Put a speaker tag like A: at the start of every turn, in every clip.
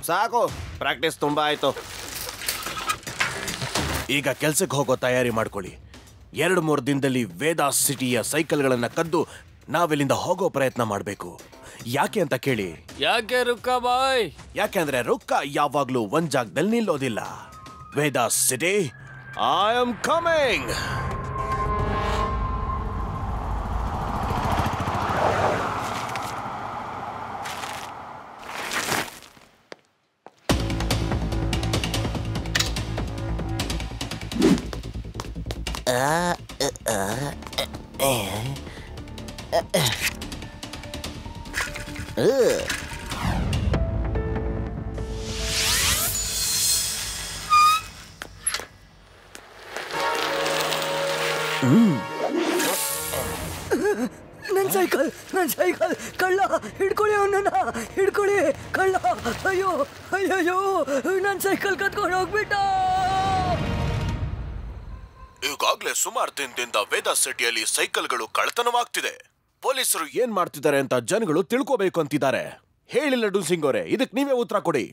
A: ಸಾಕು, ಪ್ರಾಕ್ಟೀಸ್ ತುಂಬಾ ಆಯ್ತು. ಈಗ ಕೆಲ್ಸಕ್ಕೆ ಹೋಗೋ ತಯಾರಿ ಮಾಡ್ಕೊಳ್ಳಿ. 2-3 ದಿನದಲ್ಲಿ ವೇದಾಸ್ ಸಿಟಿಯ ಸೈಕಲ್ಗಳನ್ನ ಕದ್ದು ನಾವಿಲ್ಲಿಂದ ಹೋಗೋ ಪ್ರಯತ್ನ ಮಾಡಬೇಕು. ಯಾಕೆ ಅಂತ ಕೇಳಿ.
B: ಯಾಕೆ ರುಕ್ಕಾ ಬಾಯ್?
A: ಯಾಕೆಂದ್ರೆ ರುಕ್ಕ ಯಾವಾಗ್ಲೂ ಒಂದ್ ಜಾಗದಲ್ಲಿ ನಿಲ್ಲೋದಿಲ್ಲ. Vedas city, I am coming.
C: ನನ್ ಸೈಕಲ್ ಕಳ್ಳ ಹಿಡ್ಕೊಳ್ಳಿ, ಅವನನ್ನ ಹಿಡ್ಕೊಳ್ಳಿ, ಕಳ್ಳ. ಅಯ್ಯೋ ಅಯ್ಯಯ್ಯೋ, ನನ್ ಸೈಕಲ್ ಕತ್ಕೊಂಡು ಹೋಗ್ಬಿಟ್ಟ.
A: ಈಗಾಗ್ಲೇ ಸುಮಾರು ದಿನದಿಂದ ವೇದಾಸ್ ಸಿಟಿಯಲ್ಲಿ ಸೈಕಲ್ಗಳು ಕಳ್ಳತನವಾಗ್ತಿದೆ. ಪೊಲೀಸರು ಏನ್ ಮಾಡ್ತಿದ್ದಾರೆ ಅಂತ ಜನಗಳು ತಿಳ್ಕೋಬೇಕು ಅಂತಿದ್ದಾರೆ. ಹೇಳಿ ಲಡ್ಡು ಸಿಂಗ್ ಅವರೇ, ಇದಕ್ ನೀವೇ ಉತ್ತರ ಕೊಡಿ.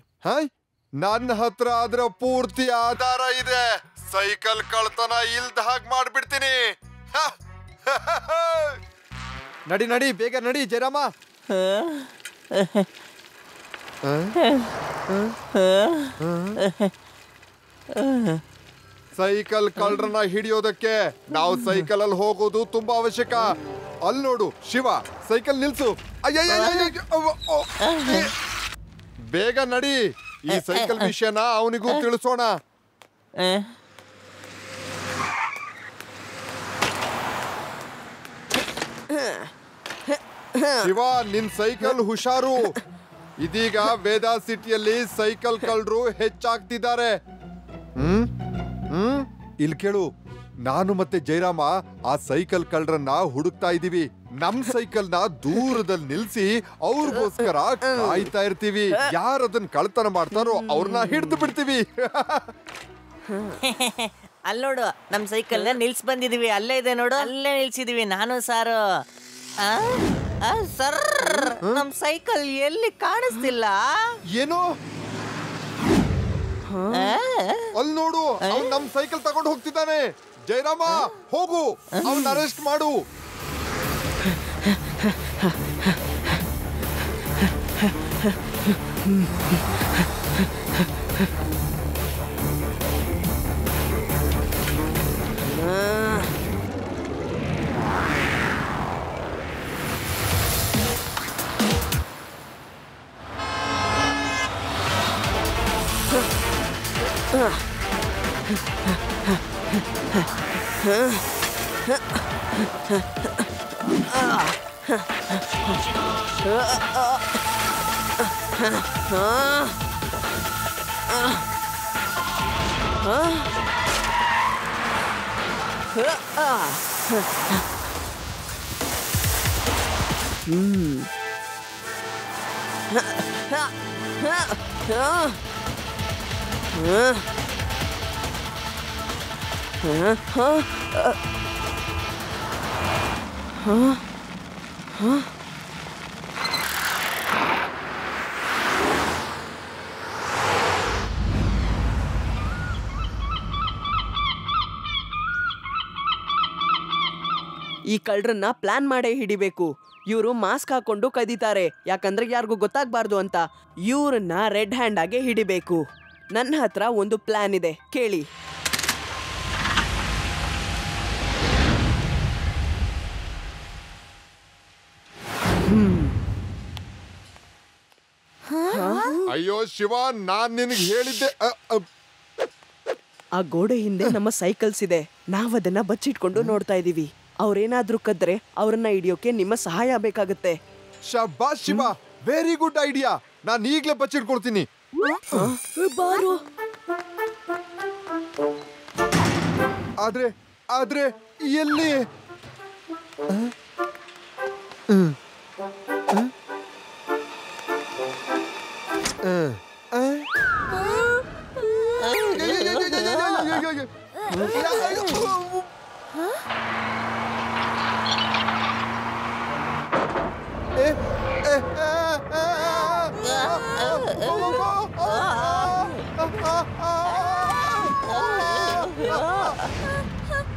D: ನನ್ನ ಹತ್ರ ಅದರ ಪೂರ್ತಿ ಆಧಾರ ಇದೆ. ಸೈಕಲ್ ಕಳ್ತನ ಇಲ್ದ ಹಾಗೆ ಮಾಡ್ಬಿಡ್ತೀನಿ. ನಡಿ ನಡಿ, ಬೇಗ ನಡಿ ಜಯರಾಮ. ಸೈಕಲ್ ಕಳ್ಳರನ್ನ ಹಿಡಿಯೋದಕ್ಕೆ ನಾವು ಸೈಕಲ್ ಅಲ್ಲಿ ಹೋಗೋದು ತುಂಬಾ ಅವಶ್ಯಕ. ಅಲ್ಲಿ ನೋಡು ಶಿವ, ಸೈಕಲ್ ನಿಲ್ಸು. ಬೇಗ ನಡಿ, ಈ ಸೈಕಲ್ ವಿಷಯನ ಅವನಿಗೂ ತಿಳಿಸೋಣ. ಶಿವ, ನಿನ್ ಸೈಕಲ್ ಹುಷಾರು. ಇದೀಗ ವೇದಾಸ್ ಸಿಟಿಯಲ್ಲಿ ಸೈಕಲ್ ಕಳ್ಳರು ಹೆಚ್ಚಾಗ್ತಿದ್ದಾರೆ. ಇಲ್ಲಿ ಕೇಳು, ನಾನು ಮತ್ತೆ ಜಯರಾಮ ಆ ಸೈಕಲ್ ಕಳ್ಳರನ್ನ ಹುಡುಕ್ತಾ ಇದೀವಿ. ನಮ್ ಸೈಕಲ್ ನ ದೂರದಲ್ಲಿ ನಿಲ್ಸಿ ಅವ್ರಿಗೋಸ್ಕರ ಕಾಯ್ತಾ ಇರ್ತೀವಿ. ಯಾರು ಅದನ್ನ ಕಳ್ತನ ಮಾಡ್ತಾರೋ ಅವ್ರನ್ನ ಹಿಡಿದು ಬಿಡ್ತೀವಿ.
E: ಅಲ್ಲಿ ನೋಡು, ನಮ್ ಸೈಕಲ್ ನ ನಿಲ್ಸ್ ಬಂದಿದೀವಿ. ಅಲ್ಲೇ ಇದೆ ನೋಡು, ಅಲ್ಲೇ ನಿಲ್ಸಿದೀವಿ ನಾನು ಸಾರು. ಸರ್, ನಮ್ ಸೈಕಲ್ ಎಲ್ಲಿ ಕಾಣಿಸ್ತಿಲ್ಲ.
D: ಏನು? ಅಲ್ಲಿ ನೋಡು, ಅವ್ನು ನಮ್ ಸೈಕಲ್ ತಗೊಂಡು ಹೋಗ್ತಿದ್ದಾನೆ. ಜಯರಾಮ, ಹೋಗು, ಅವನ್ನ ಅರೆಸ್ಟ್ ಮಾಡು.
C: ಈ ಕಳ್ಳರನ್ನ ಪ್ಲಾನ್ ಮಾಡೇ ಹಿಡಿಬೇಕು. ಇವರು ಮಾಸ್ಕ್ ಹಾಕೊಂಡು ಕದೀತಾರೆ, ಯಾಕಂದ್ರೆ ಯಾರಿಗೂ ಗೊತ್ತಾಗ್ಬಾರ್ದು ಅಂತ. ಇವ್ರನ್ನ ರೆಡ್ ಹ್ಯಾಂಡ್ ಆಗಿ ಹಿಡಿಬೇಕು. ನನ್ನ ಹತ್ರ ಒಂದು ಪ್ಲಾನ್ ಇದೆ, ಕೇಳಿ.
D: ಅಯ್ಯೋ ಶಿವ, ನಾನ್ ನಿನಗೆ ಹೇಳಿದ್ದೆ.
C: ಆ ಗೋಡೆ ಹಿಂದೆ ನಮ್ಮ ಸೈಕಲ್ಸ್ ಇದೆ. ನಾವದನ್ನ ಬಚ್ಚಿಟ್ಕೊಂಡು ನೋಡ್ತಾ ಇದೀವಿ. ಅವ್ರೇನಾದ್ರೂ ಕದ್ರೆ ಅವ್ರನ್ನ ಹಿಡಿಯೋಕೆ ನಿಮ್ಮ ಸಹಾಯ ಬೇಕಾಗುತ್ತೆ.
D: ಶಬ್ಬಾಸ್ ಶಿವ, ವೆರಿ ಗುಡ್ ಐಡಿಯಾ. ನಾನು ಈಗ್ಲೇ ಬಚ್ಚಿಟ್ಕೊಳ್ತೀನಿ.
C: ಬಾರು.
D: ಆದ್ರೆ ಆದ್ರೆ ಎಲ್ಲಿ?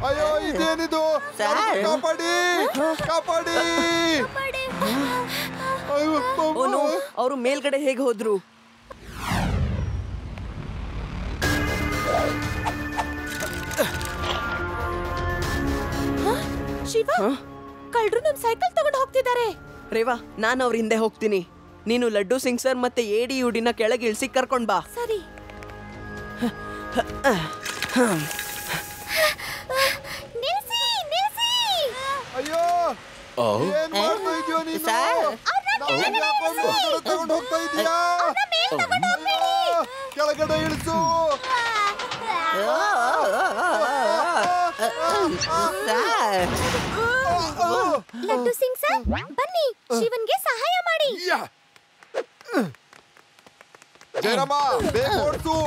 D: ಅಯ್ಯೋ ಇದೇನಿದು? ಕಾಪಾಡಿ ಕಾಪಾಡಿ!
C: ಅವರು ಮೇಲ್ಗಡೆ ಹೇಗೆ ಹೋದ್ರು?
F: ಶಿವ, ಕಳ್ಳರು ನಮ್ ಸೈಕಲ್ ತಗೊಂಡು ಹೋಗ್ತಿದ್ದಾರೆ.
C: ರೇವಾ, ನಾನು ಅವ್ರ ಹಿಂದೆ ಹೋಗ್ತೀನಿ. ನೀನು ಲಡ್ಡು ಸಿಂಗ್ ಸರ್ ಮತ್ತೆ ಏಡಿ ಯುಡಿನ ಕೆಳಗೆ ಇಳಿಸಿ ಕರ್ಕೊಂಡ್ ಬಾ.
F: ಸರಿ. ನಿಲ್ಸಿ, ನಿಲ್ಸಿ.
D: ಅಯ್ಯೋ ಏನ್ ಮಾಡ್ತಾ ಇದೀಯ ನೀನು? ತಗೊಂಡು ಹೋಗ್ತಾ ಇದೀಯಾ? ಕೆಳಗಡೆ ಇಳಿಸು.
F: ಲಡ್ಡು ಸಿಂಗ್ ಸರ್, ಬನ್ನಿ, ಶಿವನ್ಗೆ ಸಹಾಯ ಮಾಡಿ.
D: ಜಯರಾಮ, ಬೇಗ ಓಡಿಸು.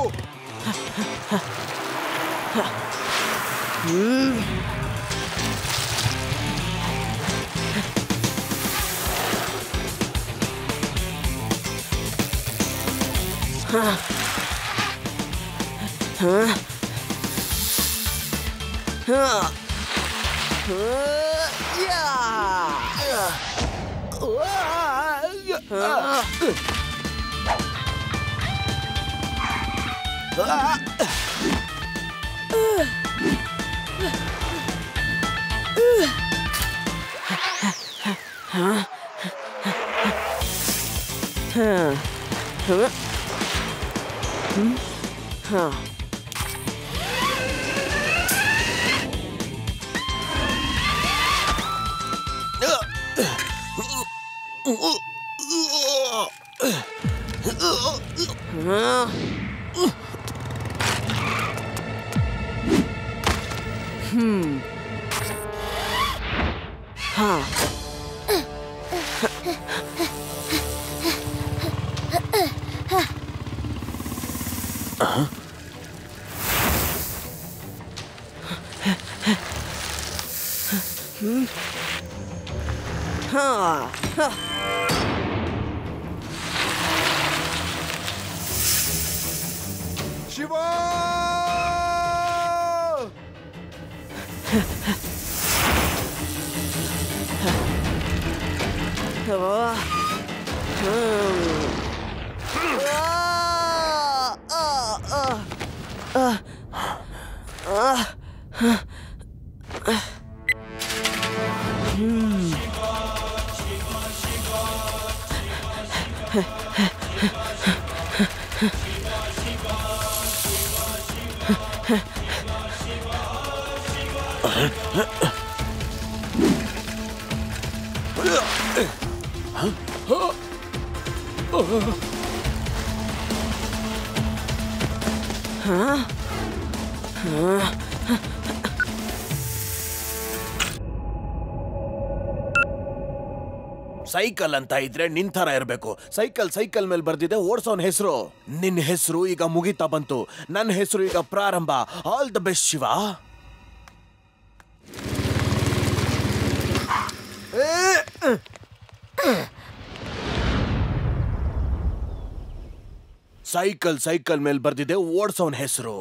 D: ಶಿವ!
A: ಸೈಕಲ್ ಅಂತ ಇದ್ರೆ ನಿನ್ ತರ ಇರ್ಬೇಕು. ಸೈಕಲ್ ಮೇಲೆ ಬರ್ದಿದೆ ಓಡ್ಸೋನ್ ಹೆಸರು. ನಿನ್ ಹೆಸರು ಈಗ ಮುಗಿತಾ ಬಂತು, ನನ್ನ ಹೆಸರು ಈಗ ಪ್ರಾರಂಭ. All the best Shiva. Cycle ಮೇಲೆ ಬರ್ದಿದೆ ಓಡ್ಸೋನ್ ಹೆಸರು.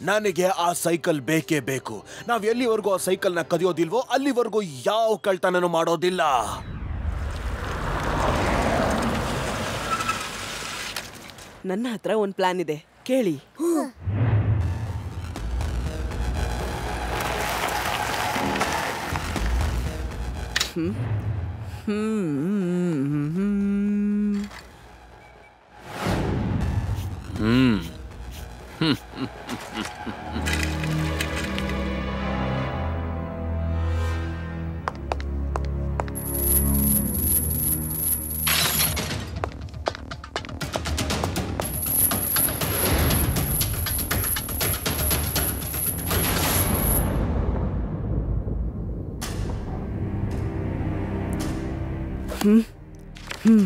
A: ನನಗೆ ಆ ಸೈಕಲ್ ಬೇಕೇ ಬೇಕು. ನಾವ್ ಎಲ್ಲಿವರೆಗೂ ಆ ಸೈಕಲ್ನ ಕದಿಯೋದಿಲ್ವೋ ಅಲ್ಲಿವರೆಗೂ ಯಾವ ಕಳ್ತನನೂ ಮಾಡೋದಿಲ್ಲ.
C: ನನ್ನ ಹತ್ರ ಒಂದು ಪ್ಲಾನ್ ಇದೆ, ಕೇಳಿ. ಹ್ಮ್